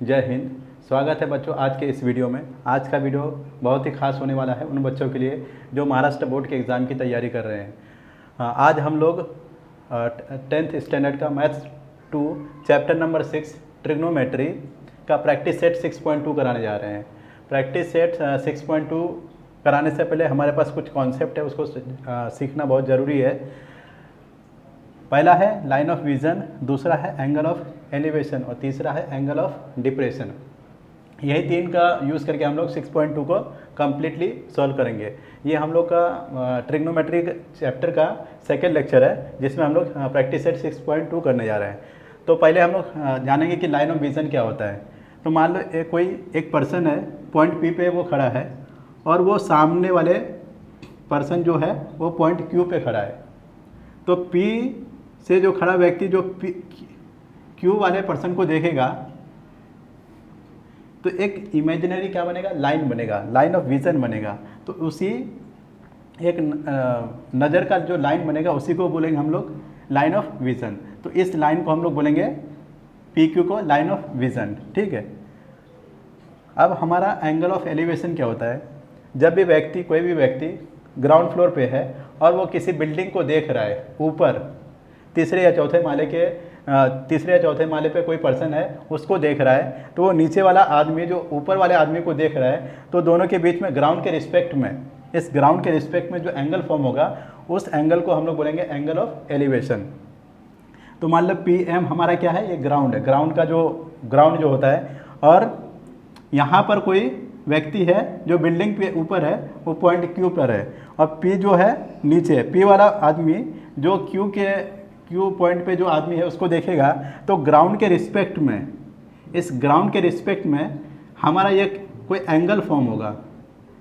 जय हिंद। स्वागत है बच्चों आज के इस वीडियो में। आज का वीडियो बहुत ही खास होने वाला है उन बच्चों के लिए जो महाराष्ट्र बोर्ड के एग्ज़ाम की तैयारी कर रहे हैं। आज हम लोग 10th स्टैंडर्ड का मैथ्स 2 चैप्टर नंबर 6 ट्रिग्नोमेट्री का प्रैक्टिस सेट 6.2 कराने जा रहे हैं। प्रैक्टिस सेट 6.2 कराने से पहले हमारे पास कुछ कॉन्सेप्ट है, उसको सीखना बहुत ज़रूरी है। पहला है लाइन ऑफ विज़न, दूसरा है एंगल ऑफ एलिवेशन और तीसरा है एंगल ऑफ डिप्रेशन। यही तीन का यूज़ करके हम लोग 6.2 को कम्प्लीटली सॉल्व करेंगे। ये हम लोग का ट्रिग्नोमेट्री चैप्टर का सेकेंड लेक्चर है जिसमें हम लोग प्रैक्टिस सेट 6.2 करने जा रहे हैं। तो पहले हम लोग जानेंगे कि लाइन ऑफ विज़न क्या होता है। तो मान लो कोई एक पर्सन है, पॉइंट पी पे वो खड़ा है और वो सामने वाले पर्सन जो है वो पॉइंट क्यू पे खड़ा है। तो पी से जो खड़ा व्यक्ति जो क्यू वाले पर्सन को देखेगा तो एक इमेजिनरी क्या बनेगा, लाइन बनेगा, लाइन ऑफ विज़न बनेगा। तो उसी एक नज़र का जो लाइन बनेगा उसी को बोलेंगे हम लोग लाइन ऑफ विज़न। तो इस लाइन को हम लोग बोलेंगे पी क्यू को लाइन ऑफ विज़न। ठीक है। अब हमारा एंगल ऑफ एलिवेशन क्या होता है। जब भी व्यक्ति, कोई भी व्यक्ति ग्राउंड फ्लोर पे है और वो किसी बिल्डिंग को देख रहा है ऊपर, तीसरे या चौथे माले पे कोई पर्सन है उसको देख रहा है, तो वो नीचे वाला आदमी जो ऊपर वाले आदमी को देख रहा है, तो दोनों के बीच में ग्राउंड के रिस्पेक्ट में, इस ग्राउंड के रिस्पेक्ट में जो एंगल फॉर्म होगा उस एंगल को हम लोग बोलेंगे एंगल ऑफ एलिवेशन। तो मान लो पी एम हमारा क्या है, ये ग्राउंड है, ग्राउंड जो होता है, और यहाँ पर कोई व्यक्ति है जो बिल्डिंग पे ऊपर है, वो पॉइंट क्यू पर है, और पी जो है नीचे, पी वाला आदमी जो क्यू पॉइंट पे जो आदमी है उसको देखेगा, तो ग्राउंड के रिस्पेक्ट में, इस ग्राउंड के रिस्पेक्ट में हमारा ये कोई एंगल फॉर्म होगा।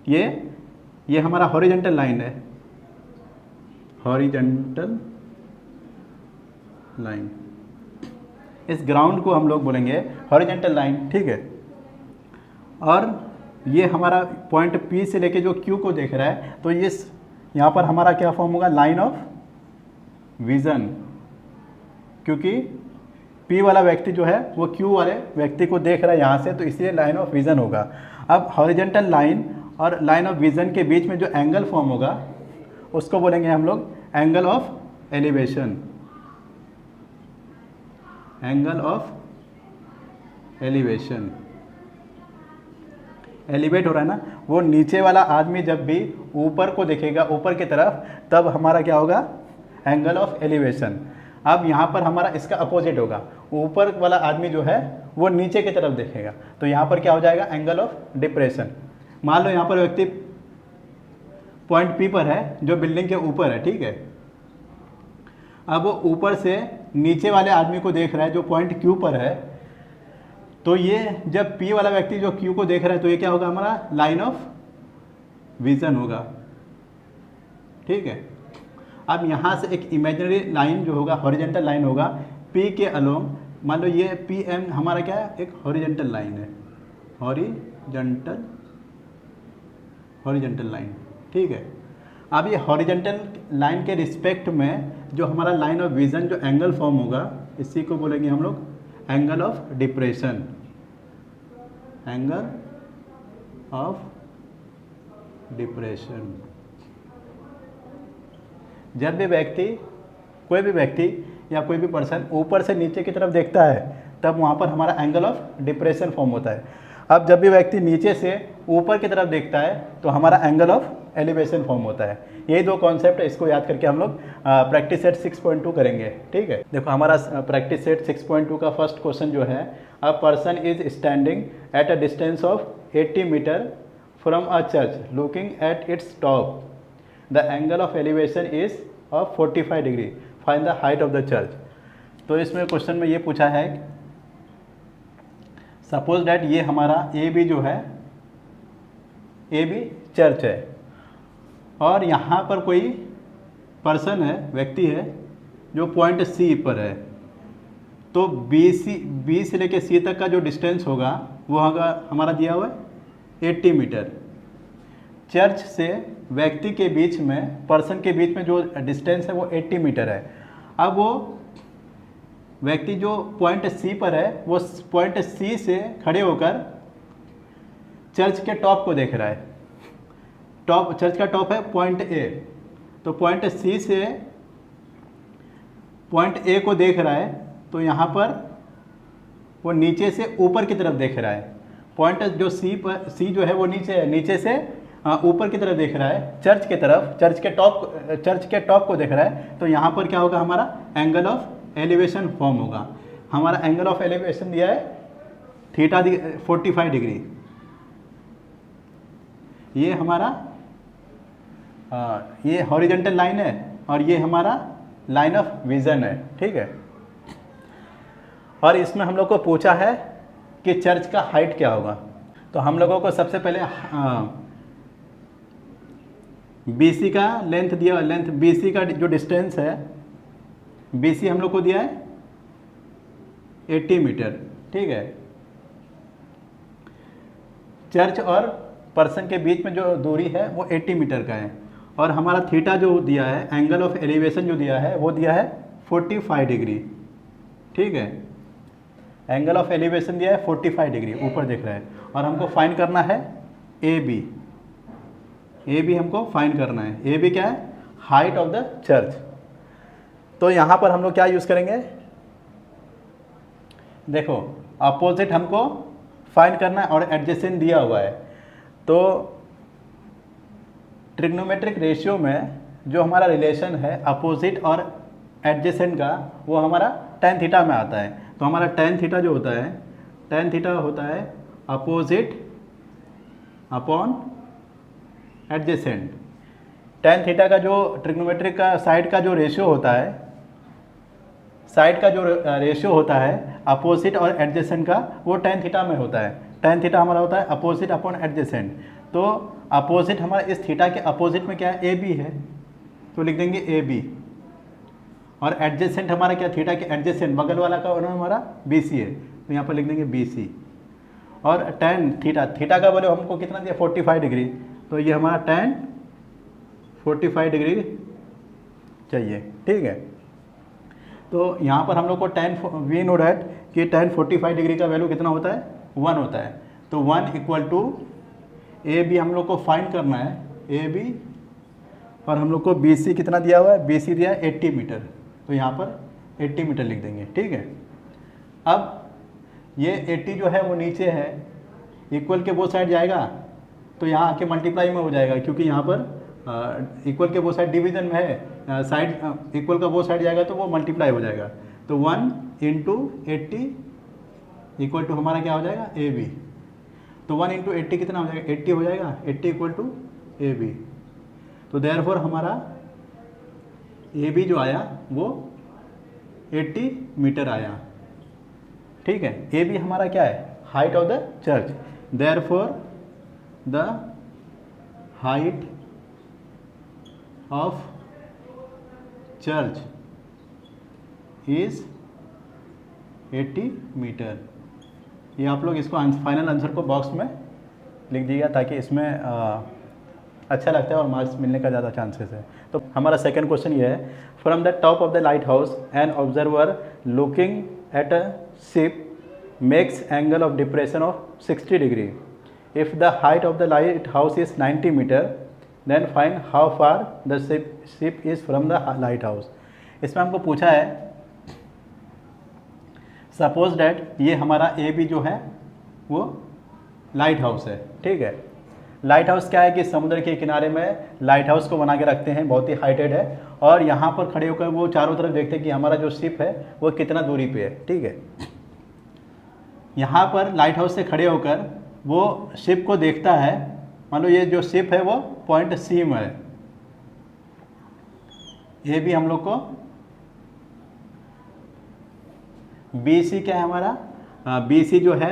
ये हमारा हॉरिजॉन्टल लाइन है, हॉरिजॉन्टल लाइन, इस ग्राउंड को हम लोग बोलेंगे हॉरिजॉन्टल लाइन। ठीक है। और ये हमारा पॉइंट पी से लेके जो क्यू को देख रहा है, तो ये यहाँ पर हमारा क्या फॉर्म होगा, लाइन ऑफ विज़न, क्योंकि पी वाला व्यक्ति जो है वो क्यू वाले व्यक्ति को देख रहा है यहाँ से, तो इसलिए लाइन ऑफ विज़न होगा। अब हॉरिजॉन्टल लाइन और लाइन ऑफ विज़न के बीच में जो एंगल फॉर्म होगा उसको बोलेंगे हम लोग angle of elevation, angle of elevation. Elevate हो रहा है ना, वो नीचे वाला आदमी जब भी ऊपर को देखेगा, ऊपर की तरफ, तब हमारा क्या होगा, एंगल ऑफ एलिवेशन। अब यहाँ पर हमारा इसका अपोजिट होगा, ऊपर वाला आदमी जो है वो नीचे की तरफ देखेगा, तो यहाँ पर क्या हो जाएगा, एंगल ऑफ डिप्रेशन। मान लो यहाँ पर व्यक्ति पॉइंट पी पर है जो बिल्डिंग के ऊपर है। ठीक है। अब वो ऊपर से नीचे वाले आदमी को देख रहा है जो पॉइंट क्यू पर है, तो ये जब पी वाला व्यक्ति जो क्यू को देख रहा है, तो ये क्या होगा, हमारा लाइन ऑफ विज़न होगा। ठीक है। अब यहाँ से एक इमेजिनरी लाइन जो होगा, हॉरिजॉन्टल लाइन होगा पी के अलोंग, मान लो ये पी एम हमारा क्या है, एक हॉरिजॉन्टल लाइन है, हॉरिजॉन्टल लाइन। ठीक है। अब ये हॉरिजॉन्टल लाइन के रिस्पेक्ट में जो हमारा लाइन ऑफ विज़न जो एंगल फॉर्म होगा, इसी को बोलेंगे हम लोग angle of depression, angle of depression. जब भी व्यक्ति, कोई भी व्यक्ति या कोई भी पर्सन ऊपर से नीचे की तरफ देखता है, तब वहाँ पर हमारा एंगल ऑफ डिप्रेशन फॉर्म होता है। अब जब भी व्यक्ति नीचे से ऊपर की तरफ देखता है तो हमारा एंगल ऑफ एलिवेशन फॉर्म होता है। यही दो कॉन्सेप्ट है, इसको याद करके हम लोग प्रैक्टिस सेट 6.2 करेंगे। ठीक है। देखो हमारा प्रैक्टिस सेट 6.2 का फर्स्ट क्वेश्चन जो है, a person is standing at a distance of 80 metre from a church looking at its top, the angle of elevation is of 45 degree, find the height of the church. तो इसमें question में ये पूछा है, suppose that ये हमारा A B जो है, ए बी चर्च है, और यहाँ पर कोई पर्सन है, व्यक्ति है जो पॉइंट सी पर है, तो बी से लेके सी तक का जो डिस्टेंस होगा वो हमारा दिया हुआ है 80 मीटर। चर्च से व्यक्ति के बीच में, पर्सन के बीच में जो डिस्टेंस है वो 80 मीटर है। अब वो व्यक्ति जो पॉइंट सी पर है वो पॉइंट सी से खड़े होकर चर्च के टॉप को देख रहा है। टॉप, चर्च का टॉप है पॉइंट ए, तो पॉइंट सी से पॉइंट ए को देख रहा है, तो यहाँ पर वो नीचे से ऊपर की तरफ देख रहा है। पॉइंट जो सी पर, सी जो है वो नीचे है, नीचे से ऊपर की तरफ देख रहा है, चर्च के तरफ, चर्च के टॉप को देख रहा है। तो यहाँ पर क्या होगा, हमारा एंगल ऑफ एलिवेशन फॉर्म होगा। हमारा एंगल ऑफ एलिवेशन दिया है थीटा 45 डिग्री। ये हमारा ये हॉरिजॉन्टल लाइन है और ये हमारा लाइन ऑफ विजन है, ठीक है। और इसमें हम लोग को पूछा है कि चर्च का हाइट क्या होगा। तो हम लोगों को सबसे पहले BC का लेंथ दिया, लेंथ BC का जो डिस्टेंस है, BC हम लोग को दिया है 80 मीटर, ठीक है। चर्च और पर्सन के बीच में जो दूरी है वो 80 मीटर का है। और हमारा थीटा जो दिया है, एंगल ऑफ एलिवेशन जो दिया है वो दिया है 45 डिग्री, ठीक है। एंगल ऑफ एलिवेशन दिया है 45 डिग्री, ऊपर देख रहा है। और हमको फाइंड करना है AB। AB हमको फाइंड करना है। AB क्या है, हाइट ऑफ द चर्च। तो यहाँ पर हम लोग क्या यूज़ करेंगे, देखो अपोजिट हमको फाइंड करना है और एडजेसेंट दिया हुआ है। तो ट्रिग्नोमेट्रिक रेशियो में जो हमारा रिलेशन है अपोजिट और एडजेसेंट का, वो हमारा tan थीटा में आता है। तो हमारा tan थीटा जो होता है, tan थीटा होता है opposite upon adjacent. tan theta का जो ट्रिग्नोमेट्रिक का साइड का जो रेशियो होता है, साइड का जो रेशियो होता है अपोजिट और एडजेसेंट का, वो tan थीटा में होता है। tan थीटा हमारा होता है अपोजिट अपॉन एडजेसेंट। तो अपोजिट हमारा इस थीटा के अपोजिट में क्या है, AB है, तो लिख देंगे AB। और एडजेसेंट हमारा क्या, थीटा के एडजेसेंट बगल वाला का उन्होंने हमारा BC है, तो यहाँ पर लिख देंगे BC। और tan थीटा, थीटा का वैल्यू हमको कितना दिया 45 डिग्री, तो ये हमारा tan 45 डिग्री चाहिए, ठीक है। तो यहाँ पर हम लोग को वी नो डैट कि tan 45 डिग्री का वैल्यू कितना होता है, 1 होता है। तो 1 इक्वल टू AB हम लोग को फाइंड करना है, AB। और हम लोग को BC कितना दिया हुआ है, BC दिया है 80 मीटर, तो यहाँ पर 80 मीटर लिख देंगे, ठीक है। अब ये 80 जो है वो नीचे है, इक्वल के वो साइड जाएगा तो यहाँ आके मल्टीप्लाई में हो जाएगा, क्योंकि यहाँ पर इक्वल के वो साइड डिवीजन में है, साइड इक्वल का वो साइड जाएगा तो वो मल्टीप्लाई हो जाएगा। तो 1 इंटू 80 इक्वल टू हमारा क्या हो जाएगा, AB। तो 1 इंटू 80 कितना हो जाएगा, 80 हो जाएगा, 80 इक्वल टू AB। तो देयरफॉर हमारा AB जो आया वो 80 मीटर आया, ठीक है। AB हमारा क्या है, height of the church. Therefore the height of church is 80 metre. ये आप लोग इसको फाइनल आंसर को बॉक्स में लिख दीजिएगा, ताकि इसमें अच्छा लगता है और मार्क्स मिलने का ज़्यादा चांसेस है। तो हमारा सेकंड क्वेश्चन ये है, from the top of the lighthouse an observer looking at a ship makes angle of depression of 60 degree. If the height of the lighthouse is 90 metre then find how far the ship is from the lighthouse. इसमें हमको पूछा है, suppose that ये हमारा AB जो है वो light house है, ठीक है। लाइट हाउस क्या है कि समुद्र के किनारे में लाइट हाउस को बना के रखते हैं, बहुत ही हाइटेड है। और यहाँ पर खड़े होकर वो चारों तरफ देखते हैं कि हमारा जो शिप है वो कितना दूरी पे है, ठीक है। यहाँ पर लाइट हाउस से खड़े होकर वो शिप को देखता है। मान लो ये जो शिप है वो पॉइंट C में है, AB हम लोग को BC क्या है हमारा, BC जो है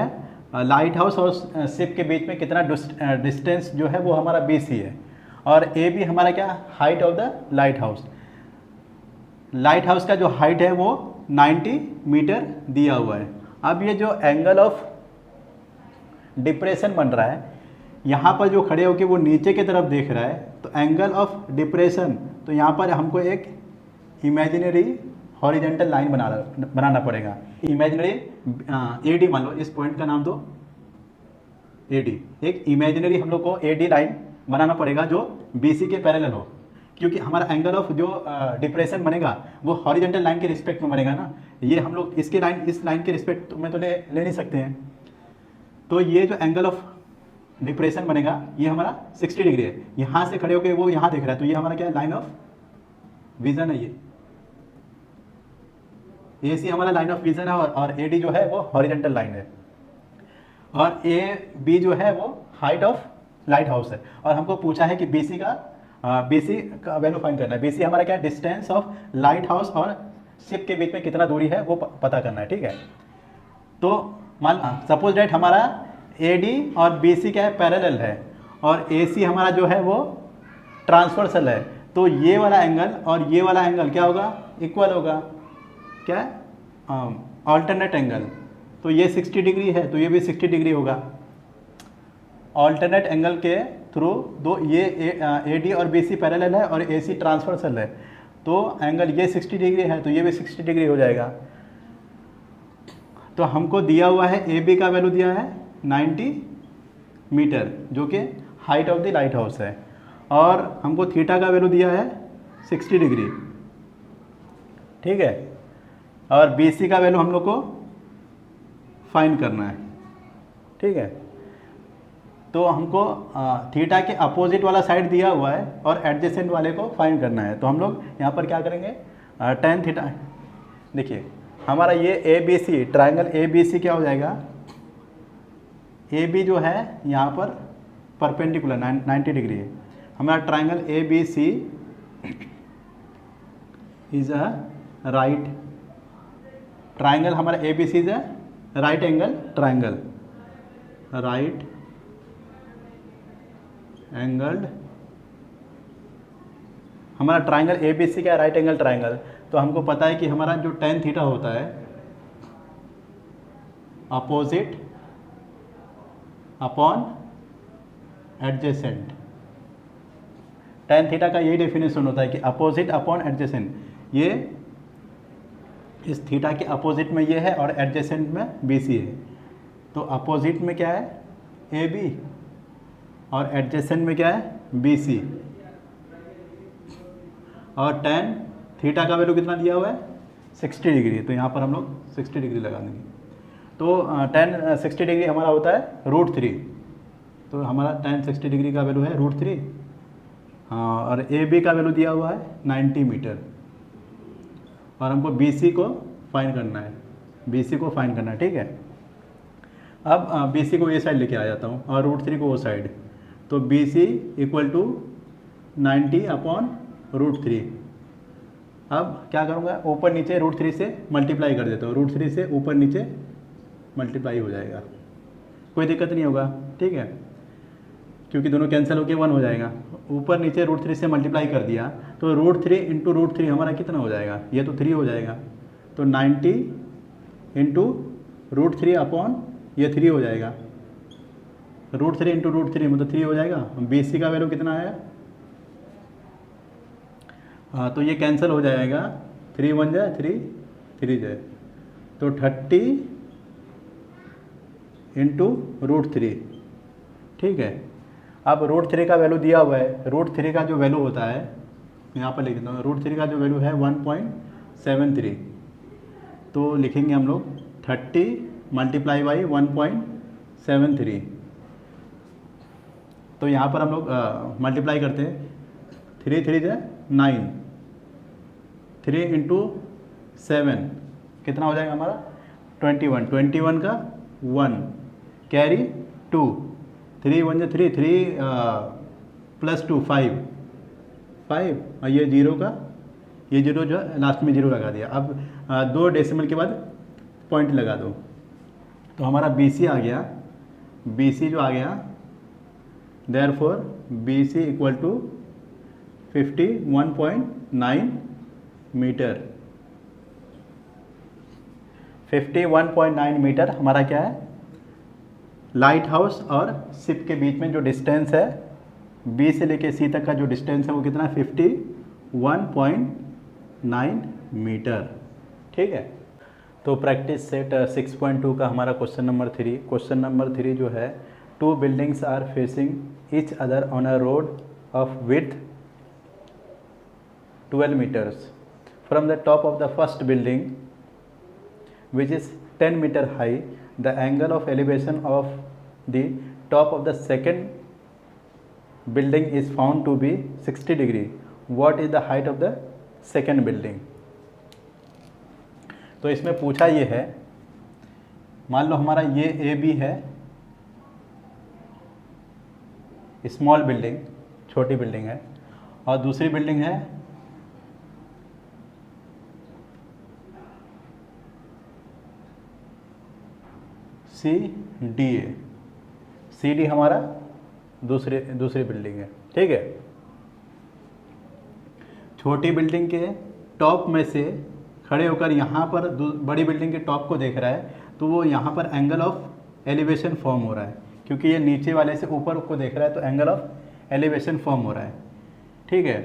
लाइट हाउस और शिप के बीच में कितना डिस्टेंस जो है वो हमारा BC है। और AB हमारा क्या, height of the light house. Light house का जो हाइट है वो 90 मीटर दिया हुआ है। अब ये जो एंगल ऑफ डिप्रेशन बन रहा है, यहाँ पर जो खड़े होकर वो नीचे की तरफ देख रहा है, तो एंगल ऑफ डिप्रेशन, तो यहाँ पर हमको एक इमेजिनरी हॉरिजेंटल लाइन बनाना पड़ेगा। इमेजिनरी एडी मान लो, इस पॉइंट का नाम दो एडी। एक इमेजिनरी हम लोग को एडी लाइन बनाना पड़ेगा जो बीसी के पैरेलल हो, क्योंकि हमारा एंगल ऑफ जो डिप्रेशन बनेगा वो हॉरिजेंटल लाइन के रिस्पेक्ट में बनेगा ना। ये हम लोग इसके लाइन, इस लाइन के रिस्पेक्ट में तो ले नहीं सकते हैं। तो ये जो एंगल ऑफ डिप्रेशन बनेगा ये हमारा 60 डिग्री है। यहाँ से खड़े होकर वो यहाँ देख रहा है, तो ये हमारा क्या है, लाइन ऑफ विजन है। ये सी हमारा लाइन ऑफ विजन है और एडी जो है वो हॉरिजेंटल लाइन है। और ए बी जो है वो हाइट ऑफ लाइट हाउस है। और हमको पूछा है कि बीसी का वैल्यू फाइंड करना है। बीसी हमारा क्या है, डिस्टेंस ऑफ लाइट हाउस और शिप के बीच में कितना दूरी है वो पता करना है, ठीक है। तो मान सपोज डेट हमारा एडी और बीसी क्या है, पैरेलल है, और एसी हमारा जो है वो ट्रांसवर्सल है। तो ये वाला एंगल और ये वाला एंगल क्या होगा, इक्वल होगा, क्या ऑल्टरनेट एंगल। तो ये 60 डिग्री है तो ये भी 60 डिग्री होगा। ऑल्टरनेट एंगल के थ्रू दो ये एडी और बीसी पैरेलल है और एसी ट्रांसवर्सल है, तो एंगल ये 60 डिग्री है तो ये भी 60 डिग्री हो जाएगा। तो हमको दिया हुआ है ए बी का वैल्यू दिया है 90 मीटर जो कि height of the light house है, और हमको थीटा का वैल्यू दिया है 60 डिग्री, ठीक है। और बीसी का वैल्यू हम लोग को फाइंड करना है, ठीक है। तो हमको थीटा के अपोजिट वाला साइड दिया हुआ है और एडजेसेंट वाले को फाइंड करना है। तो हम लोग यहाँ पर क्या करेंगे, tan थीटा, देखिए हमारा ये A B C triangle A B C क्या हो जाएगा, ए बी जो है यहाँ पर परपेंडिकुलर 90 डिग्री है। हमारा triangle A B C is a right triangle, हमारा A B C is a right angle triangle, right angled हमारा ट्राइंगल ए बी सी का राइट एंगल ट्राइंगल। तो हमको पता है कि हमारा जो tan थीटा होता है opposite upon adjacent. tan theta का यही डेफिनेशन होता है कि अपोजिट अपॉन एडजेसेंट। ये इस थीटा के अपोजिट में ये है और एडजेसेंट में बी सी है। तो अपोजिट में क्या है, ए बी, और एडजेसेंट में क्या है, बी सी। और tan थीटा का वैल्यू कितना दिया हुआ है, 60 डिग्री। तो यहाँ पर हम लोग 60 डिग्री लगा देंगे। तो tan 60 डिग्री हमारा होता है √3। तो हमारा tan 60 डिग्री का वैल्यू है √3। हाँ, और ए बी का वैल्यू दिया हुआ है 90 मीटर। और हमको बी सी को फाइंड करना है, बी सी को फाइंड करना है, ठीक है। अब बी सी को ये साइड लेके आ जाता हूँ और √3 को वो साइड। तो B C equal to 90 upon √3। अब क्या करूँगा, ऊपर नीचे √3 से मल्टीप्लाई कर देता हूँ। √3 से ऊपर नीचे मल्टीप्लाई हो जाएगा, कोई दिक्कत नहीं होगा, ठीक है, क्योंकि दोनों कैंसिल होकर 1 हो जाएगा। ऊपर नीचे √3 से मल्टीप्लाई कर दिया तो √3 इंटू √3 हमारा कितना हो जाएगा, ये तो 3 हो जाएगा। तो 90 इंटू √3 अपॉन ये 3 हो जाएगा। √3 इंटू √3 मतलब 3 हो जाएगा। बी सी का वैल्यू कितना आया, हाँ, तो ये कैंसिल हो जाएगा। 3 1 जाए 3 3 जाए, तो 30 इंटू √3, ठीक है। अब √3 का वैल्यू दिया हुआ है। √3 का जो वैल्यू होता है, यहाँ पर लिख देता हूँ, √3 का जो वैल्यू है 1.73। तो लिखेंगे हम लोग 30 मल्टीप्लाई बाई 1.73। तो यहाँ पर हम लोग मल्टीप्लाई करते हैं, 3 3 जाए 9, 3 इंटू 7 कितना हो जाएगा हमारा 21। 21 का 1 कैरी 2, 3 1 3 3 प्लस 2 5 और ये 0 का ये 0 जो लास्ट में 0 लगा दिया। अब 2 डेसिमल के बाद पॉइंट लगा दो, तो हमारा बी सी आ गया। बी सी जो आ गया, therefore B C equal to 51.9 metre. 51.9 metre हमारा क्या है, लाइट हाउस और शिप के बीच में जो डिस्टेंस है, बी से लेके सी तक का जो डिस्टेंस है वो कितना है, 51.9 मीटर। ठीक है। तो प्रैक्टिस सेट 6.2 का हमारा क्वेश्चन नंबर 3। क्वेश्चन नंबर 3 जो है, 2 buildings are facing each other on a road of width 12 meters. From the top of the first building, which is 10 meter high, the angle of elevation of the top of the second building is found to be 60 degree. What is the height of the second building? तो इसमें पूछा ये है, मान लो हमारा ये A B है, small building, छोटी बिल्डिंग है, और दूसरी बिल्डिंग है सी डी ए। सी डी हमारा दूसरी बिल्डिंग है, ठीक है। छोटी बिल्डिंग के टॉप में से खड़े होकर यहाँ पर बड़ी बिल्डिंग के टॉप को देख रहा है, तो वो यहाँ पर एंगल ऑफ एलिवेशन फॉर्म हो रहा है, क्योंकि ये नीचे वाले से ऊपर को देख रहा है, तो एंगल ऑफ एलिवेशन फॉर्म हो रहा है, ठीक है।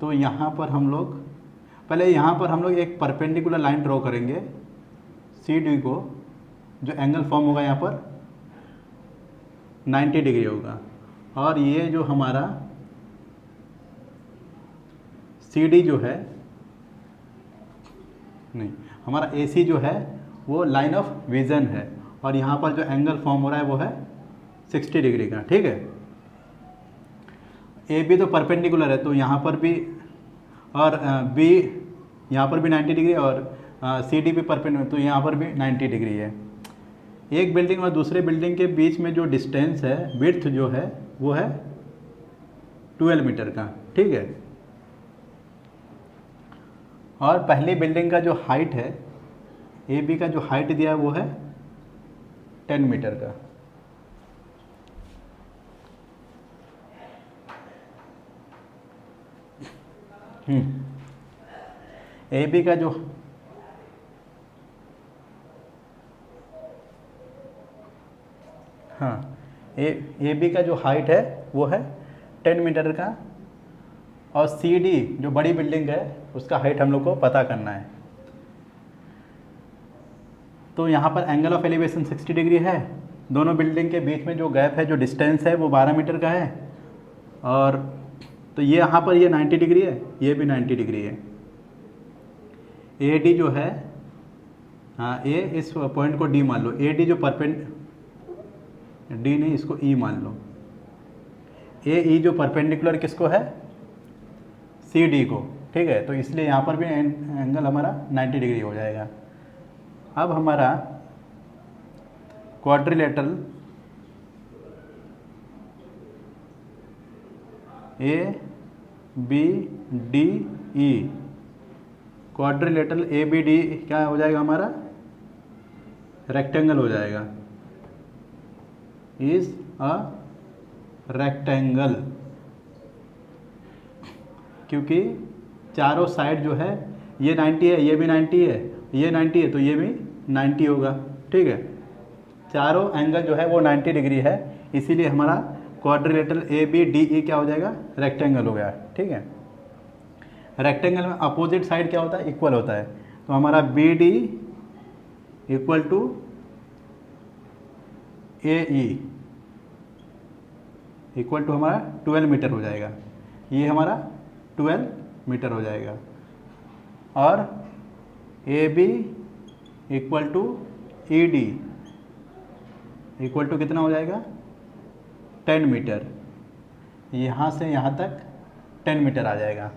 तो यहाँ पर हम लोग पहले एक परपेंडिकुलर लाइन ड्रॉ करेंगे सी डी को, जो एंगल फॉर्म होगा यहाँ पर 90 डिग्री होगा, और ये जो हमारा सी डी जो है, नहीं, हमारा ए सी जो है वो लाइन ऑफ विज़न है, और यहाँ पर जो एंगल फॉर्म हो रहा है वो है 60 डिग्री का, ठीक है। ए बी तो परपेंडिकुलर है, तो यहाँ पर भी, और बी यहाँ पर भी 90 डिग्री, और सी डी भी परपेंडिकुलर, तो यहाँ पर भी 90 डिग्री है। एक बिल्डिंग और दूसरे बिल्डिंग के बीच में जो डिस्टेंस है, विड्थ जो है वो है 12 मीटर का, ठीक है। और पहली बिल्डिंग का जो हाइट है, ए बी का जो हाइट दिया है वो है 10 मीटर का। ए बी का जो ए बी का जो हाइट है वो है 10 मीटर का, और सी डी जो बड़ी बिल्डिंग है उसका हाइट हम लोग को पता करना है। तो यहाँ पर एंगल ऑफ एलिवेशन 60 डिग्री है, दोनों बिल्डिंग के बीच में जो गैप है, जो डिस्टेंस है वो 12 मीटर का है, और तो ये यहाँ पर ये 90 डिग्री है, ये भी 90 डिग्री है। ए डी जो है, हाँ, ए इस पॉइंट को डी मान लो, ए डी जो डी नहीं, इसको ई मान लो। ए ई जो परपेंडिकुलर किसको है, सी डी को, ठीक है। तो इसलिए यहाँ पर भी एंगल हमारा 90 डिग्री हो जाएगा। अब हमारा quadrilateral A B D E, quadrilateral A B D क्या हो जाएगा हमारा, रेक्टेंगल हो जाएगा, इज अ रेक्टेंगल, क्योंकि चारों साइड जो है, ये 90 है, ये भी 90 है, ये 90 है, तो ये भी 90 होगा, ठीक है। चारों एंगल जो है वो 90 डिग्री है, इसीलिए हमारा quadrilateral A B D E क्या हो जाएगा, रेक्टेंगल हो गया, ठीक है। रेक्टेंगल में अपोजिट साइड क्या होता है, इक्वल होता है, तो हमारा B D equal to A E equal to हमारा 12 मीटर हो जाएगा, ये हमारा 12 मीटर हो जाएगा। और A B equal to E D equal to कितना हो जाएगा, 10 मीटर, यहाँ से यहाँ तक 10 मीटर आ जाएगा।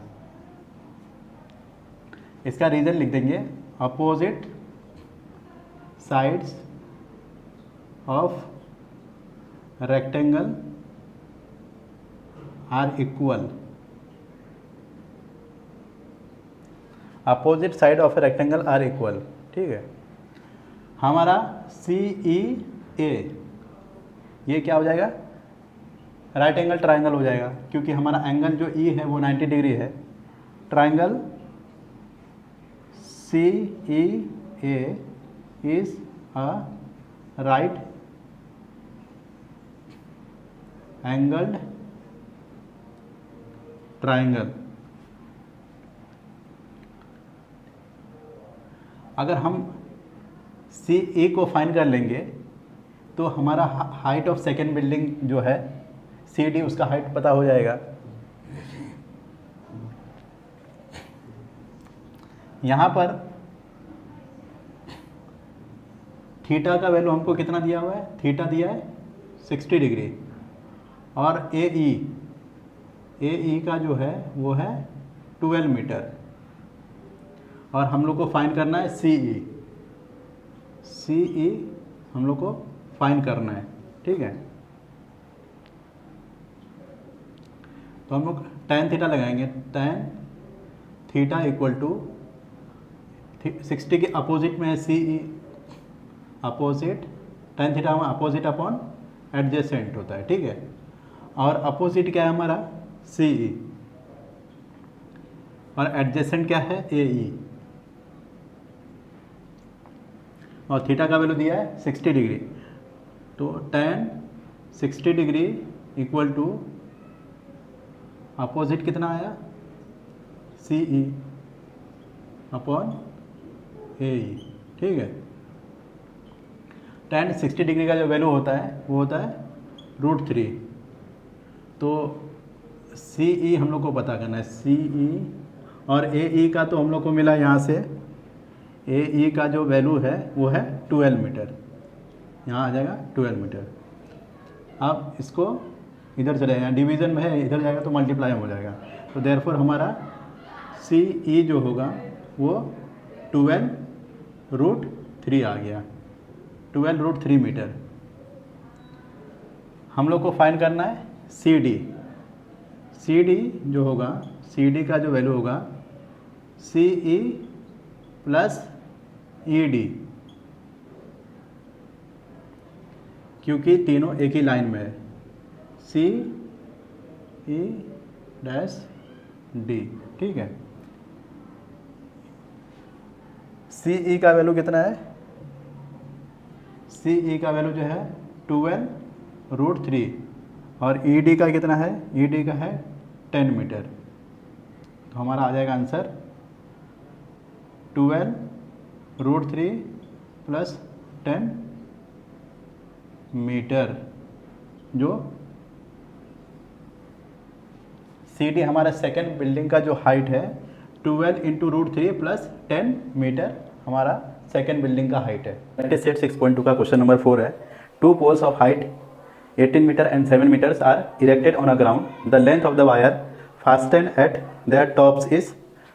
इसका रीज़न लिख देंगे, opposite sides of rectangle are equal, opposite side of rectangle are equal, ठीक है। हमारा सी ई ए ये क्या हो जाएगा, राइट एंगल ट्राइंगल हो जाएगा, क्योंकि हमारा एंगल जो ई है वो 90 डिग्री है। Triangle C E A is a right angled triangle. अगर हम सी ई को फाइंड कर लेंगे तो हमारा हाइट ऑफ सेकेंड बिल्डिंग जो है सी डी, उसका हाइट पता हो जाएगा। यहाँ पर थीटा का वैल्यू हमको कितना दिया हुआ है, थीटा दिया है 60 डिग्री, और ए ई का जो है वो है 12 मीटर, और हम लोग को फाइंड करना है सी ई हम लोग को फाइंड करना है, ठीक है। तो हम लोग tan थीटा लगाएंगे, tan थीटा इक्वल टू 60 के अपोजिट में है सी ई, अपोजिट, tan थीटा हमारा अपोजिट अपॉन एडजेसेंट होता है, ठीक है। और अपोजिट क्या है हमारा सी ई, और एडजेसेंट क्या है ए ई, और थीटा का वैल्यू दिया है 60 डिग्री। तो tan 60 degree equal to opposite कितना आया सी ई अपॉन ए ई, ठीक है। tan 60 डिग्री का जो वैल्यू होता है वो होता है √3। तो सी ई हम लोग को पता करना है, सी ई, और ए ई का तो हम लोग को मिला यहाँ से, ए ई का जो वैल्यू है वो है 12 मीटर, यहाँ आ जाएगा 12 मीटर। अब इसको इधर चले जाएगा, डिवीज़न में है, इधर जाएगा तो मल्टीप्लाई हो जाएगा। तो देयरफॉर हमारा सी ई जो होगा वो 12√3 आ गया, 12√3 मीटर। हम लोग को फाइंड करना है सी डी जो होगा, सी डी का जो वैल्यू होगा सी ई प्लस ई डी, क्योंकि तीनों एक ही लाइन में है, सी ई डैश डी, ठीक है। सी ई का वैल्यू कितना है, सी ई का वैल्यू जो है 12√3, और ई डी का कितना है, ई डी का है 10 मीटर। तो हमारा आ जाएगा आंसर 12√3 प्लस 10 मीटर, जो सी डी हमारा सेकेंड बिल्डिंग का जो हाइट है 12 इंटू √3 प्लस 10 मीटर हमारा सेकेंड बिल्डिंग का हाइट है। प्रैक्टिस सेट 6.2 का क्वेश्चन नंबर 4 है। 2 poles of height 18 meter and 7 meters are erected on a ground. The length of the wire fastened at their tops is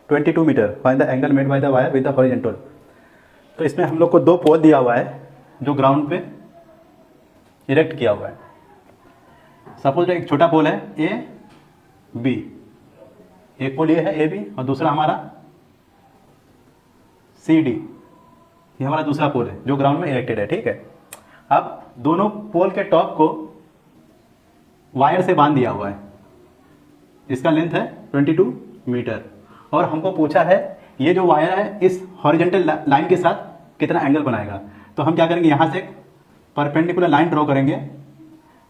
22 meter. Find the angle made by the wire with the horizontal. तो इसमें हम लोग को 2 पोल दिया हुआ है जो ground पे इरेक्ट किया हुआ है। सपोज एक छोटा पोल है ए बी, एक पोल ये है ए बी और दूसरा हमारा सी डी, ये हमारा दूसरा पोल है जो ग्राउंड में इरेक्टेड है, ठीक है। अब दोनों पोल के टॉप को वायर से बांध दिया हुआ है, इसका लेंथ है 22 मीटर, और हमको पूछा है ये जो वायर है इस हॉरिजॉन्टल लाइन के साथ कितना एंगल बनाएगा। तो हम क्या करेंगे, यहाँ से एक परपेंडिकुलर लाइन ड्रॉ करेंगे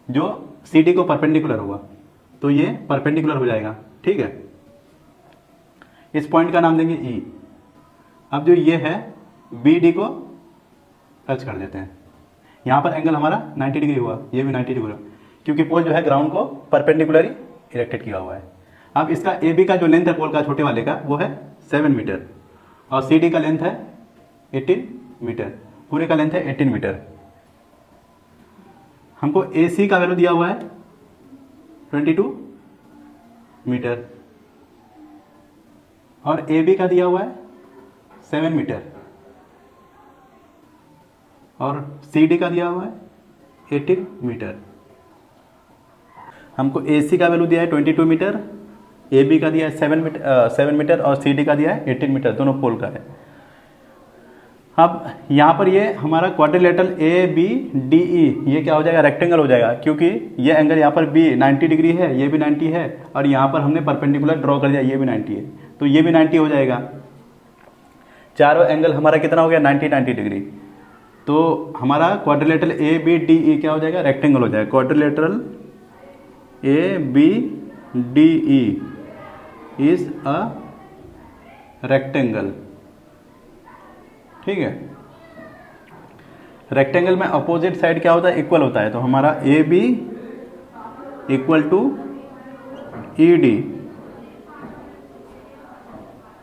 जो सी डी को परपेंडिकुलर होगा, तो ये परपेंडिकुलर हो जाएगा, ठीक है। इस पॉइंट का नाम देंगे ई। अब जो ये है बी डी को टच कर देते हैं, यहाँ पर एंगल हमारा 90 डिग्री हुआ, ये भी 90 डिग्री हुआ, क्योंकि पोल जो है ग्राउंड को परपेंडिकुलरली इरेक्टेड किया हुआ है। अब इसका ए बी का जो लेंथ है पोल का छोटे वाले का वो है 7 मीटर, और सी डी का लेंथ है 18 मीटर, पूरे का लेंथ है 18 मीटर। हमको ए सी का वैल्यू दिया हुआ है 22 मीटर, और ए बी का दिया हुआ है 7 मीटर, और सी डी का दिया हुआ है 18 मीटर। हमको ए सी का वैल्यू दिया है 22 मीटर, ए बी का दिया है 7 मीटर और सी डी का दिया है 18 मीटर, दोनों पोल का है। अब यहाँ पर ये हमारा quadrilateral A B D E ये क्या हो जाएगा, रेक्टेंगल हो जाएगा, क्योंकि ये एंगल यहाँ पर बी 90 डिग्री है, ये भी 90 है, और यहाँ पर हमने परपेंडिकुलर ड्रॉ कर दिया, ये भी 90 है, तो ये भी 90 हो जाएगा। चारों एंगल हमारा कितना हो गया, 90 डिग्री। तो हमारा quadrilateral A B D E क्या हो जाएगा, रेक्टेंगल हो जाएगा। Quadrilateral A B D E is a rectangle, ठीक है। रेक्टेंगल में अपोजिट साइड क्या होता है, इक्वल होता है, तो हमारा A B equal to E D.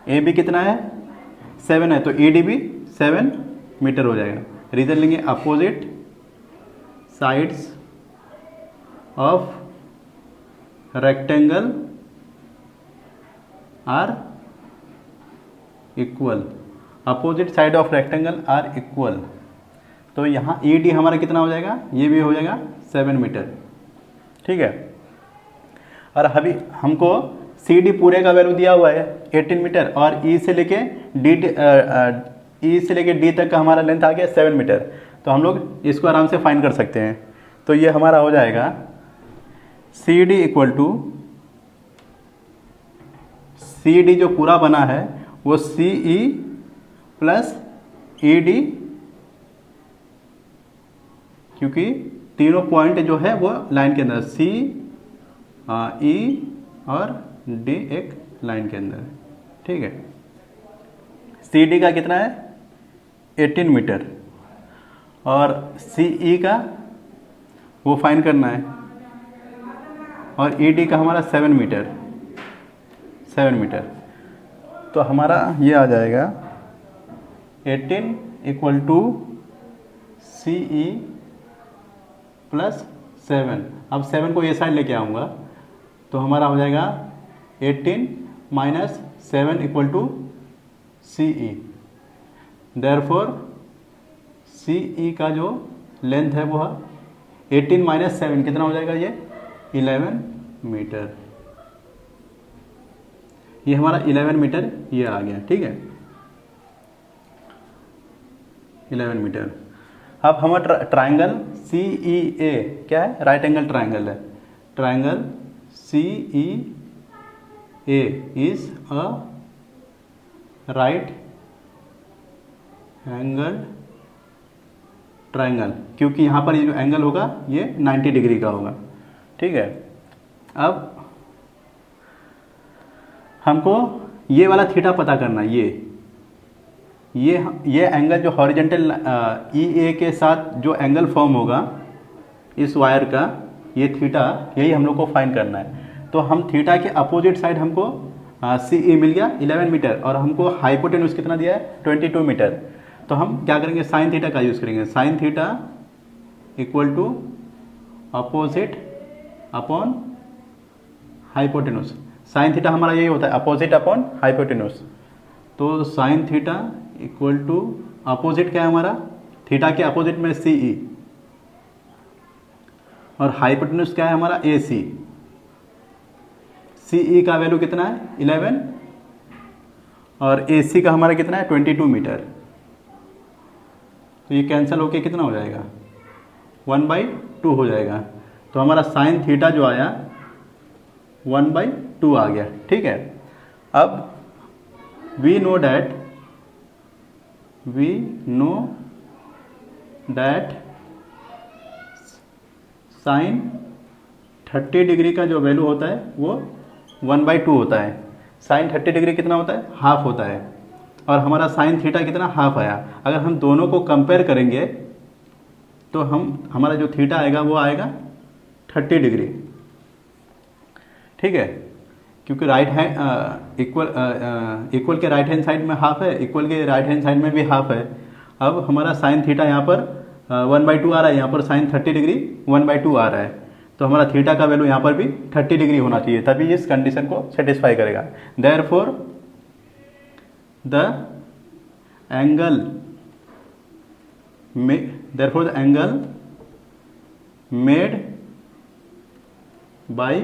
A B कितना है 7 है, तो ई डी भी 7 मीटर हो जाएगा। रीजन लेंगे opposite sides of rectangle are equal, opposite side of rectangle are equal. तो यहाँ ई डी हमारा कितना हो जाएगा, ये भी हो जाएगा 7 मीटर, ठीक है। और अभी हमको सी डी पूरे का वैल्यू दिया हुआ है 18 मीटर और ई से लेके डी तक का हमारा लेंथ आ गया 7 मीटर। तो हम लोग इसको आराम से फाइंड कर सकते हैं। तो ये हमारा हो जाएगा C D equal to, C D जो पूरा बना है वो सी ई प्लस ई डी, क्योंकि तीनों पॉइंट जो है वो लाइन के अंदर, सी ई और डी एक लाइन के अंदर है, ठीक है। सी डी का कितना है 18 मीटर और सी ई का वो फाइंड करना है और ई डी का हमारा 7 मीटर। तो हमारा ये आ जाएगा 18 equal to C E plus 7। अब 7 को ये साइड लेके आऊँगा तो हमारा हो जाएगा 18 minus 7 equal to C E. Therefore C E का जो लेंथ है वो 18 माइनस 7 कितना हो जाएगा, ये 11 मीटर। ये हमारा 11 मीटर ये आ गया, ठीक है, 11 मीटर। अब हमारा ट्राइंगल सी ई ए क्या है, राइट एंगल ट्राइंगल है। Triangle C E A is a right angle triangle, क्योंकि यहाँ पर ये जो एंगल होगा ये 90 डिग्री का होगा, ठीक है। अब हमको ये वाला थीटा पता करना, ये एंगल जो हॉरिजेंटल ई ए के साथ जो एंगल फॉर्म होगा इस वायर का, ये थीटा, यही हम लोग को फाइंड करना है। तो हम थीटा के अपोजिट साइड हमको सी ई मिल गया 11 मीटर और हमको हाइपोटेन्यूज कितना दिया है 22 मीटर। तो हम क्या करेंगे, साइन थीटा का यूज़ करेंगे। Sine theta equal to opposite upon hypotenuse. Sine theta हमारा यही होता है, अपोजिट अपॉन हाइपोटेन्यूज। तो sine theta equal to opposite क्या है हमारा, थीटा के अपोजिट में सी ई और हाइपोटेन्यूज क्या है हमारा ए सी। सी ई का वैल्यू कितना है 11 और ए सी का हमारा कितना है 22 मीटर। तो ये कैंसिल होके कितना हो जाएगा 1/2 हो जाएगा। तो हमारा साइन थीटा जो आया 1/2 आ गया, ठीक है। अब we know that sine 30 degree का जो वैल्यू होता है वो 1/2 होता है। साइन 30 डिग्री कितना होता है, हाफ होता है, और हमारा साइन थीटा कितना हाफ आया। अगर हम दोनों को कंपेयर करेंगे तो हमारा जो थीटा आएगा वो आएगा 30 डिग्री, ठीक है, क्योंकि राइट हैंड इक्वल के राइट हैंड साइड में हाफ है, इक्वल के राइट हैंड साइड में भी हाफ है। अब हमारा साइन थीटा यहाँ पर 1/2 आ रहा है, यहाँ पर साइन 30 डिग्री 1/2 आ रहा है। तो हमारा थीटा का वैल्यू यहाँ पर भी 30 डिग्री होना चाहिए, तभी इस कंडीशन को सेटिस्फाई करेगा। Therefore the angle made by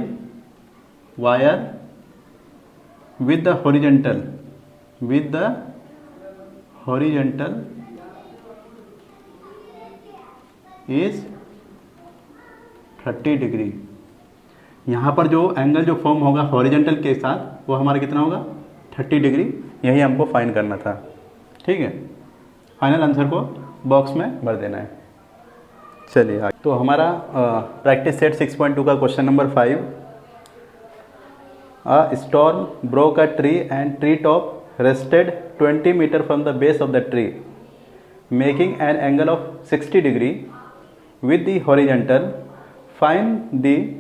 wire with the horizontal is 30 degree. यहाँ पर जो एंगल जो फॉर्म होगा हॉरिजेंटल के साथ वो हमारा कितना होगा 30 डिग्री। यही हमको फाइंड करना था, ठीक है। फाइनल आंसर को बॉक्स में भर देना है। चलिए आगे। तो हमारा प्रैक्टिस सेट 6.2 का question number 5। A storm broke a tree and tree top rested 20 meter from the base of the tree. making an angle of 60 degree with the horizontal, find the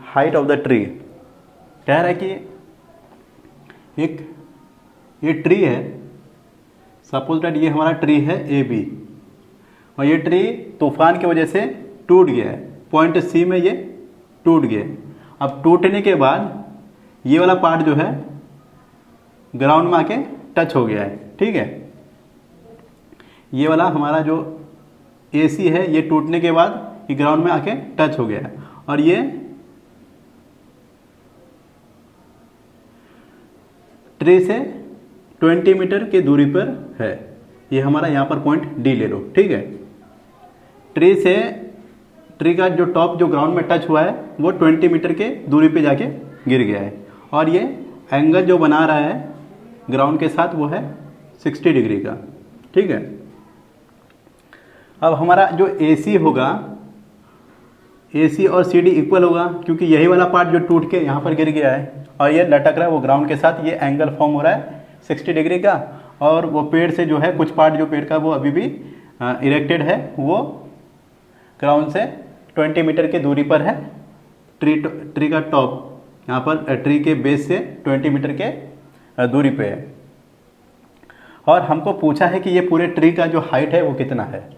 height of the tree। कह रहा है कि एक ये tree है, suppose that ये हमारा tree है ए बी, और ये ट्री तूफान की वजह से टूट गया है, पॉइंट सी में ये टूट गया है। अब टूटने के बाद ये वाला पार्ट जो है ग्राउंड में आके टच हो गया है, ठीक है। ये वाला हमारा जो एसी है ये टूटने के बाद ये ग्राउंड में आके टच हो गया है, और ये ट्री से 20 मीटर की दूरी पर है। ये हमारा यहाँ पर पॉइंट डी ले लो, ठीक है। ट्री का जो टॉप जो ग्राउंड में टच हुआ है वो 20 मीटर के दूरी पे जाके गिर गया है, और ये एंगल जो बना रहा है ग्राउंड के साथ वो है 60 डिग्री का, ठीक है। अब हमारा जो AC होगा, AC और CD इक्वल होगा, क्योंकि यही वाला पार्ट जो टूट के यहाँ पर गिर गया है और ये लटक रहा है वो ग्राउंड के साथ, ये एंगल फॉर्म हो रहा है 60 डिग्री का। और वो पेड़ से जो है कुछ पार्ट जो पेड़ का वो अभी भी इरेक्टेड है, वो ग्राउंड से 20 मीटर की दूरी पर है। ट्री का टॉप यहाँ पर ट्री के बेस से 20 मीटर के दूरी पे है, और हमको पूछा है कि ये पूरे ट्री का जो हाइट है वो कितना है,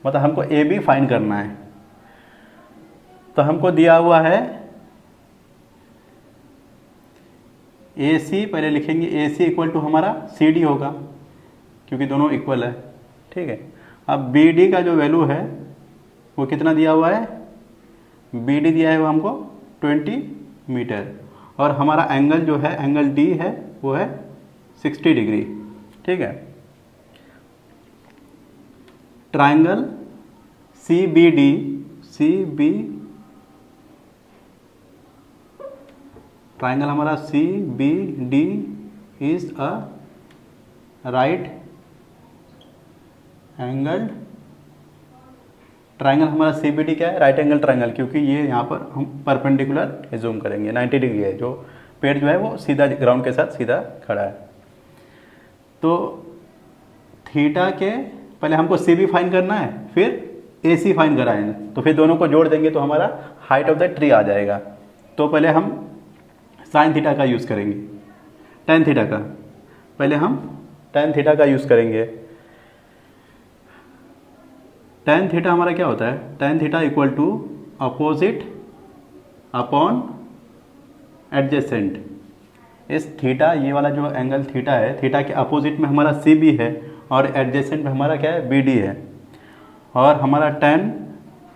मतलब हमको ए बी फाइंड करना है। तो हमको दिया हुआ है ए सी, पहले लिखेंगे ए सी इक्वल टू हमारा सी डी होगा, क्योंकि दोनों इक्वल है, ठीक है। अब बी डी का जो वैल्यू है वो कितना दिया हुआ है, बी डी दिया है वो हमको 20 मीटर, और हमारा एंगल जो है एंगल डी है वो है 60 डिग्री, ठीक है। ट्राइंगल सी बी ट्राइंगल हमारा C B D is a right angle triangle. हमारा सी बी डी क्या है, राइट एंगल ट्राइंगल, क्योंकि ये यहाँ पर हम परपेंडिकुलर एज्यूम करेंगे 90 डिग्री है, जो पेड़ जो है वो सीधा ग्राउंड के साथ सीधा खड़ा है। तो थीटा के पहले हमको सी बी फाइंड करना है, फिर ए सी फाइंड कराएंगे, तो फिर दोनों को जोड़ देंगे तो हमारा हाइट ऑफ द ट्री आ जाएगा। तो पहले हम साइन थीटा का यूज़ करेंगे, टेन थीटा का, पहले हम टेन थीटा का यूज़ करेंगे। टेन थीटा हमारा क्या होता है, tan theta equal to opposite upon adjacent. इस थीटा, ये वाला जो एंगल थीटा है, थीटा के अपोजिट में हमारा सी बी है और एडजेसेंट में हमारा क्या है, बी डी है, और हमारा टेन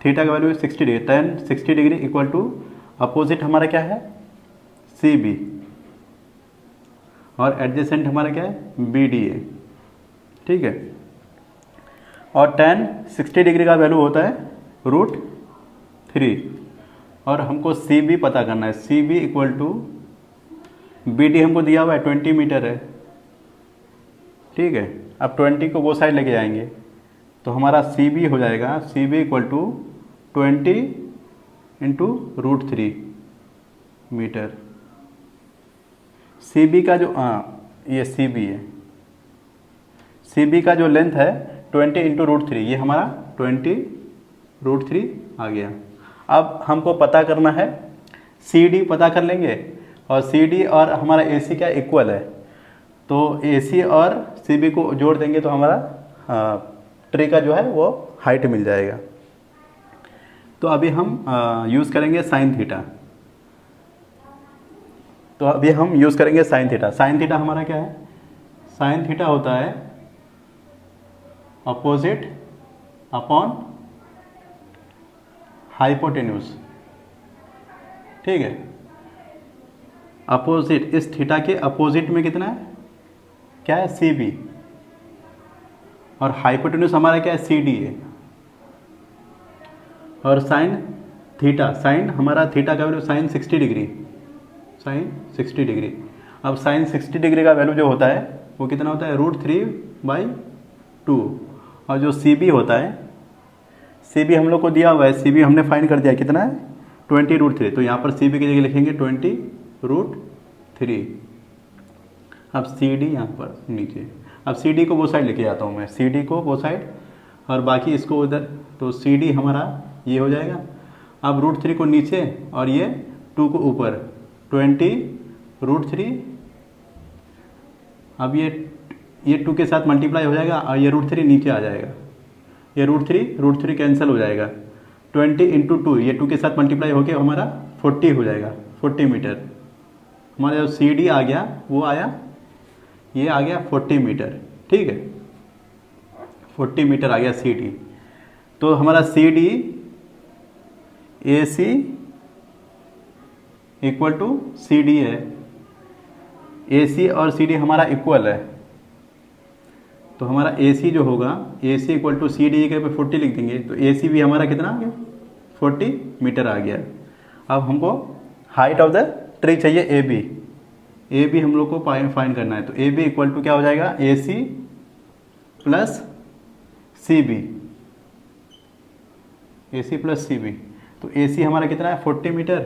थीटा का value 60 degree, tan 60 degree equal to opposite हमारा क्या है, सी बी, और एडजेसेंट हमारा क्या है, बी डी है, ठीक है। और टेन 60 डिग्री का वैल्यू होता है √3, और हमको सी बी पता करना है, C B equal to B D हमको दिया हुआ है 20 मीटर है, ठीक है। अब 20 को वो साइड लेके जाएंगे तो हमारा सी बी हो जाएगा, C B equal to 20 into √3 metre. C B का जो ये सी बी है, सी बी का जो लेंथ है 20 इंटू √3, ये हमारा 20 √3 आ गया। अब हमको पता करना है, सी डी पता कर लेंगे, और सी डी और हमारा ए सी क्या इक्वल है, तो ए सी और सी बी को जोड़ देंगे तो हमारा ट्री का जो है वो हाइट मिल जाएगा। तो अभी हम यूज़ करेंगे साइन थीटा। तो अभी हम यूज़ करेंगे साइन थीटा। साइन थीटा हमारा क्या है, साइन थीटा होता है अपोजिट अपॉन हाइपोटेन्यूज, ठीक है। अपोजिट, इस थीटा के अपोजिट में कितना है, क्या है, सी बी, और हाइपोटेन्यूज हमारा क्या है, सी डी है। और साइन थीटा, साइन हमारा थीटा का value sine 60 degree, sine 60 degree. अब साइन 60 डिग्री का वैल्यू जो होता है वो कितना होता है, √3/2, और जो सी बी होता है, सी बी हम लोग को दिया हुआ है, सी बी हमने फाइंड कर दिया कितना है, 20√3, तो यहाँ पर सी बी की जगह लिखेंगे 20√3। अब सी डी यहाँ पर नीचे, अब सी डी को वो साइड लेके आता हूँ मैं, सी डी को वो साइड और बाकी इसको उधर, तो सी डी हमारा ये हो जाएगा। अब √3 को नीचे और ये 2 को ऊपर, 20√3। अब ये 2 के साथ मल्टीप्लाई हो जाएगा और ये √3 नीचे आ जाएगा, ये √3 कैंसिल हो जाएगा। 20 × 2, ये 2 के साथ मल्टीप्लाई होके हमारा 40 हो जाएगा, 40 मीटर। हमारा जो सी डी आ गया वो आया, ये आ गया 40 मीटर, ठीक है, 40 मीटर आ गया सी डी। तो हमारा C D A C equal to C D है, ए सी और सी डी हमारा इक्वल है, तो हमारा ए सी जो होगा, ए C equal to C D के पे 40 लिख देंगे, तो ए सी भी हमारा कितना आ गया, 40 मीटर आ गया। अब हमको हाइट ऑफ द ट्री चाहिए ए बी, ए बी हम लोग को फाइंड करना है, तो ए बी इक्वल टू क्या हो जाएगा, ए सी प्लस सी बी, ए सी प्लस सी बी। तो ए सी हमारा कितना है 40 मीटर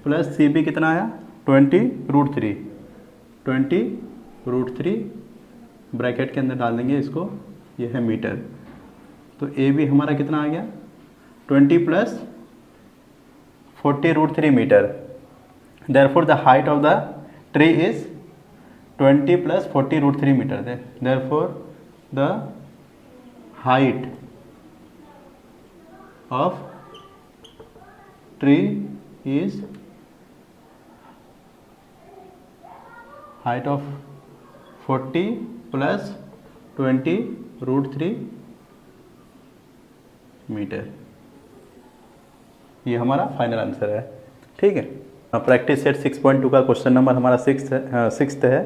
प्लस सी बी कितना आया 20√3, 20√3 ब्रैकेट के अंदर डाल देंगे इसको, ये है मीटर। तो ए बी हमारा कितना आ गया 20 प्लस 40√3 metre. Therefore the height of the tree is 20 प्लस 40√3 metre. Therefore the height of tree is height of 40 plus 20√3 metre. ये हमारा फाइनल आंसर है, ठीक है। प्रैक्टिस सेट 6.2 का क्वेश्चन नंबर हमारा सिक्स्थ है,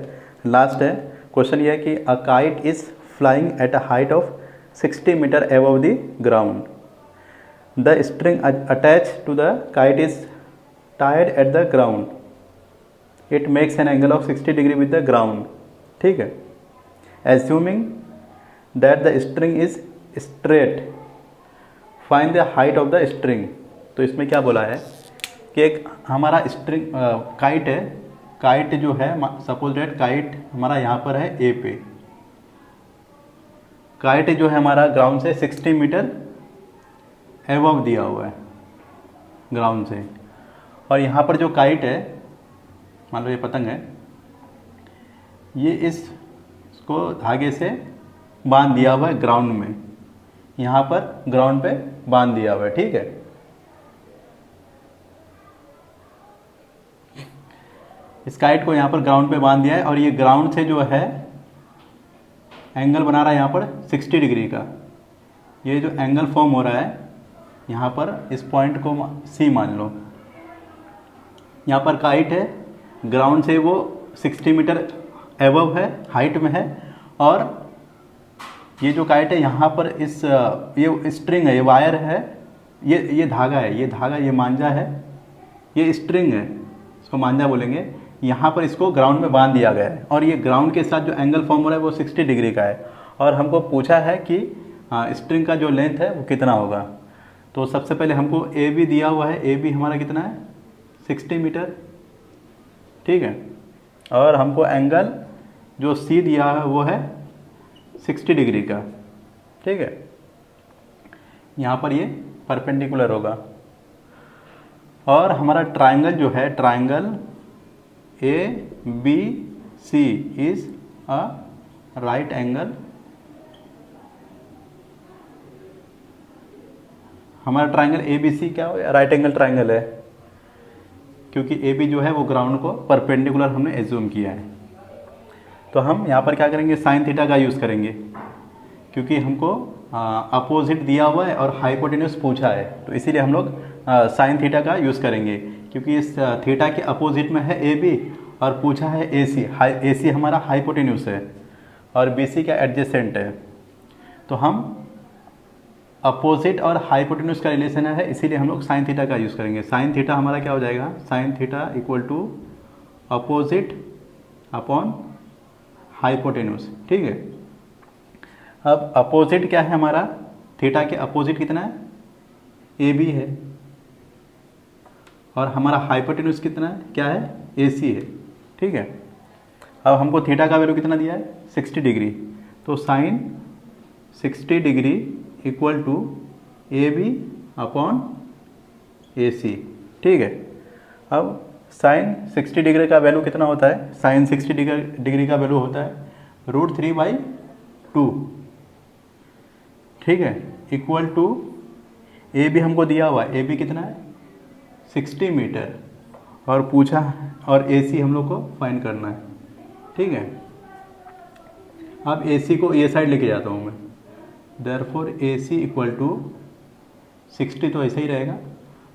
लास्ट है। क्वेश्चन ये है कि a kite is flying at a height of 60 metre above the ground. The string attached to the kite is tied at the ground. It makes an angle of 60 degree with the ground. ठीक है। Assuming that the string is straight, find the height of the string. तो इसमें क्या बोला है कि एक हमारा स्ट्रिंग काइट है, काइट जो है सपोज डेट काइट हमारा यहाँ पर है ए पे, काइट जो है हमारा ग्राउंड से 60 मीटर एबव दिया हुआ है ग्राउंड से, और यहाँ पर जो काइट है, मान लो ये पतंग है, ये इसको धागे से बांध दिया हुआ है ग्राउंड में, यहाँ पर ग्राउंड पे बांध दिया हुआ है, ठीक है। इस काइट को यहाँ पर ग्राउंड पे बांध दिया है और ये ग्राउंड से जो है एंगल बना रहा है यहाँ पर 60 डिग्री का। ये जो एंगल फॉर्म हो रहा है यहाँ पर, इस पॉइंट को सी मान लो, यहाँ पर काइट है, ग्राउंड से वो 60 मीटर एबव है, हाइट में है, और ये जो काइट है यहाँ पर इस ये स्ट्रिंग है, ये वायर है, ये धागा है, ये धागा, ये मांझा है, ये स्ट्रिंग है, इसको मांझा बोलेंगे। यहाँ पर इसको ग्राउंड में बांध दिया गया है और ये ग्राउंड के साथ जो एंगल फॉर्म हो रहा है वो 60 डिग्री का है, और हमको पूछा है कि स्ट्रिंग का जो लेंथ है वो कितना होगा। तो सबसे पहले हमको ए बी दिया हुआ है, ए बी हमारा कितना है 60 मीटर, ठीक है, और हमको एंगल जो सी दिया है वो है 60 डिग्री का, ठीक है। यहाँ पर ये परपेंडिकुलर होगा, और हमारा ट्राइंगल जो है, triangle A B C is a right angle, हमारा ट्राइंगल ए बी सी क्या हो, राइट एंगल ट्राइंगल है, क्योंकि ए बी जो है वो ग्राउंड को परपेंडिकुलर हमने एज्यूम किया है। तो हम यहाँ पर क्या करेंगे, साइन थीटा का यूज़ करेंगे, क्योंकि हमको अपोजिट दिया हुआ है और हाइपोटेन्यूस पूछा है, तो इसीलिए हम लोग साइन थीटा का यूज़ करेंगे, क्योंकि इस थीटा के अपोजिट में है ए बी और पूछा है ए सी। ए सी हमारा हाइपोटेन्यूस है और बी सी का एडजेसेंट है, तो हम अपोजिट और हाइपोटेन्यूस का रिलेशन है, इसीलिए हम लोग साइन थीटा का यूज़ करेंगे। साइन थीटा हमारा क्या हो जाएगा, sine theta equal to opposite upon hypotenuse, ठीक है। अब अपोजिट क्या है हमारा, थीटा के अपोजिट कितना है, ए बी है, और हमारा हाइपोटेन्यूस कितना है, क्या है, ए सी है, ठीक है। अब हमको थीटा का वैल्यू कितना दिया है 60 डिग्री, तो sine 60 degree equal to A B upon A C. ठीक है, अब साइन 60 डिग्री का वैल्यू कितना होता है, साइन 60 डिग्री का वैल्यू होता है √3/2। ठीक है, इक्वल टू ए बी हमको दिया हुआ है, ए बी कितना है 60 मीटर, और पूछा और ए सी हम लोग को फाइंड करना है। ठीक है, अब ए सी को ये साइड लेके जाता हूँ मैं, therefore A C equal to 60 तो ऐसे ही रहेगा।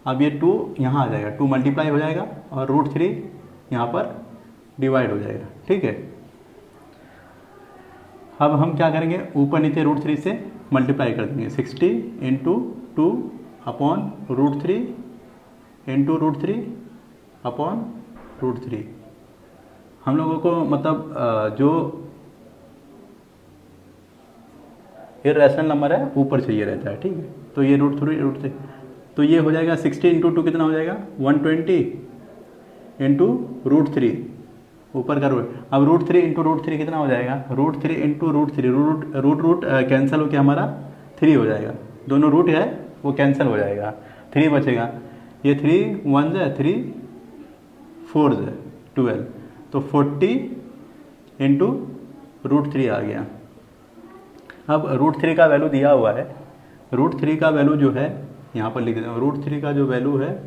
अब ये 2 यहाँ आ जाएगा, 2 मल्टीप्लाई हो जाएगा और √3 यहाँ पर डिवाइड हो जाएगा। ठीक है, अब हम क्या करेंगे, ऊपर नीचे √3 से मल्टीप्लाई कर देंगे, 60 इंटू 2 अपॉन √3 इंटू √3 अपॉन √3। हम लोगों को मतलब जो इरेशनल नंबर है ऊपर चाहिए रहता है। ठीक है, तो ये √3 तो ये हो जाएगा 60 इंटू 2 कितना हो जाएगा 120 इंटू √3 ऊपर का रूट। अब √3 इंटू √3 कितना हो जाएगा, √3 इंटू √3 रूट कैंसिल होकर हमारा 3 हो जाएगा, दोनों रूट है वो कैंसिल हो जाएगा, 3 बचेगा। ये 3 1 है 3 4 है 12, तो 40 इंटू √3 आ गया। अब √3 का वैल्यू दिया हुआ है, √3 का वैल्यू जो है यहाँ पर लिख देते हैं, √3 का जो वैल्यू है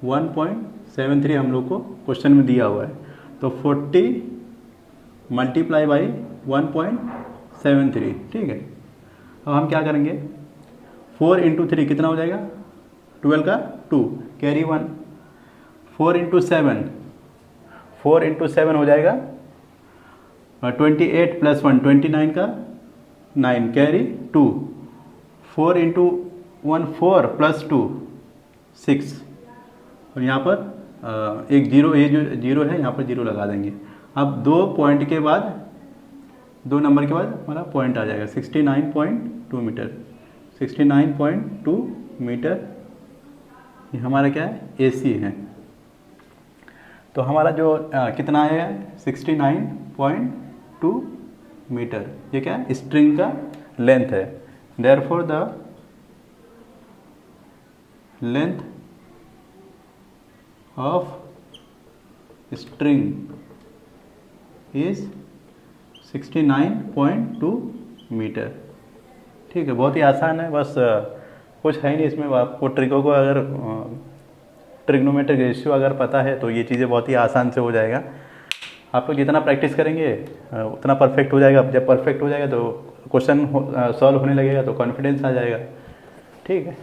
1.73 हम लोग को क्वेश्चन में दिया हुआ है, तो 40 मल्टीप्लाई बाई 1.73। ठीक है, अब हम क्या करेंगे, 4 इंटू 3 कितना हो जाएगा 12 का 2 कैरी 1, 4 इंटू 7 हो जाएगा 28 प्लस 1 29 का 9 कैरी 2, 4 इंटू 1 4 प्लस 2 6, और यहाँ पर एक जीरो, ये जो जीरो है यहाँ पर जीरो लगा देंगे। अब 2 पॉइंट के बाद 2 नंबर के बाद हमारा पॉइंट आ जाएगा 69.2 मीटर, 69.2 मीटर ये हमारा क्या है AC है। तो हमारा जो कितना आएगा 69.2 मीटर, ये क्या है स्ट्रिंग का लेंथ है। Therefore the length of string is 69.2 metre. ठीक है, बहुत ही आसान है, बस कुछ है नहीं इसमें। आपको ट्रिकों को अगर ट्रिग्नोमेट्रिक रेशियो अगर पता है तो ये चीज़ें बहुत ही आसान से हो जाएगा। आप लोग जितना प्रैक्टिस करेंगे उतना परफेक्ट हो जाएगा। जब परफेक्ट हो जाएगा तो क्वेश्चन सॉल्व होने लगेगा तो कॉन्फिडेंस आ जाएगा। ठीक है।